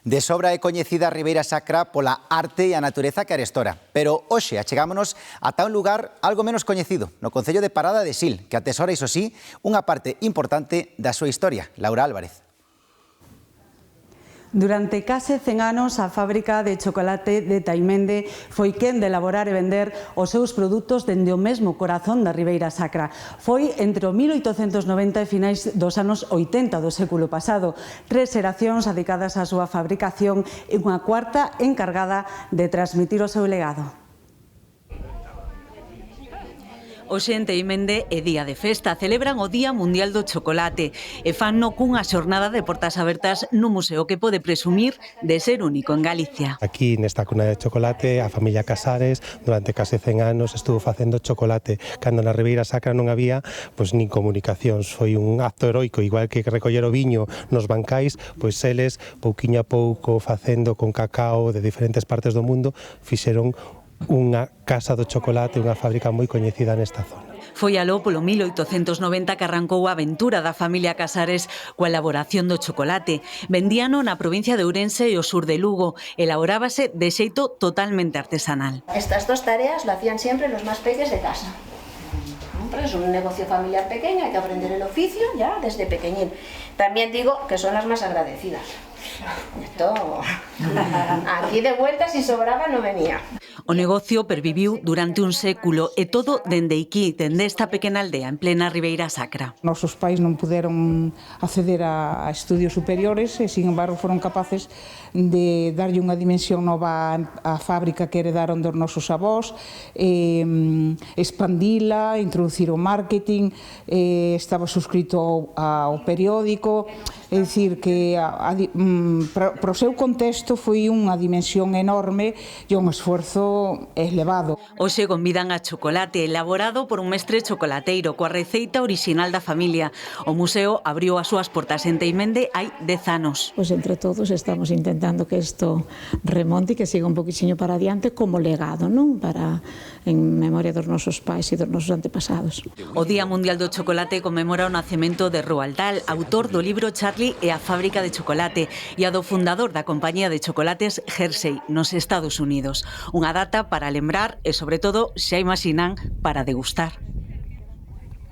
De sobra é coñecida a Ribeira Sacra pola arte e a natureza que arestora, pero hoxe achegámonos ata un lugar algo menos coñecido, no concello de Parada de Sil, que atesora, iso sí, unha parte importante da súa historia. Laura Álvarez. Durante case 100 anos, a fábrica de chocolate de Taimende foi quen de elaborar e vender os seus produtos dende o mesmo corazón da Ribeira Sacra. Foi entre o 1890 e finais dos anos 80 do século pasado. 3 xeracións dedicadas á súa fabricación e unha cuarta encargada de transmitir o seu legado. Hoxe en Taimende é día de festa, celebran o Día Mundial do Chocolate e fanno cunha xornada de portas abertas no museo que pode presumir de ser único en Galicia. Aquí nesta cuna de chocolate a familia Casares durante case 100 anos estuvo facendo chocolate. Cando na Ribeira Sacra non había nin comunicacións, foi un acto heroico, igual que recoller o viño nos bancais, pois eles pouquiño a pouco facendo con cacao de diferentes partes do mundo fixeron unha casa do chocolate, unha fábrica moi coñecida nesta zona. Foi aló polo 1890 que arrancou a aventura da familia Casares coa elaboración do chocolate. Vendíano na provincia de Ourense e o sur de Lugo. Elaborábase de xeito totalmente artesanal. Estas dos tareas lo hacían siempre los más peques de casa. Es un negocio familiar pequeño, hay que aprender el oficio ya desde pequeñín. También digo que son las más agradecidas. Esto, aquí de vuelta si sobraba no venía. O negocio perviviu durante un século e todo dende aquí, dende esta pequena aldea en plena Ribeira Sacra. Nosos pais non puderon acceder a estudios superiores e, sin embargo, foron capaces de darlle unha dimensión nova á fábrica que heredaron dos nosos avós, expandila, introducir o marketing, estaba suscrito ao periódico, é dicir que para o seu contexto foi unha dimensión enorme e un esforzo elevado. Hoxe convidan a chocolate elaborado por un mestre chocolateiro coa receita orixinal da familia. O museo abriu as súas portas en Taimende hai 10 anos. Pois entre todos estamos intentando que isto remonte e que siga un poquinho para adiante como legado, non? Para en memoria dos nosos pais e dos nosos antepasados. O Día Mundial do Chocolate conmemora o nacemento de Roald Dahl, autor do libro Charlie e a fábrica de chocolate, e a do fundador da compañía de chocolates Hershey nos Estados Unidos. Unha data para lembrar e, sobre todo, xa imaxinan, para degustar.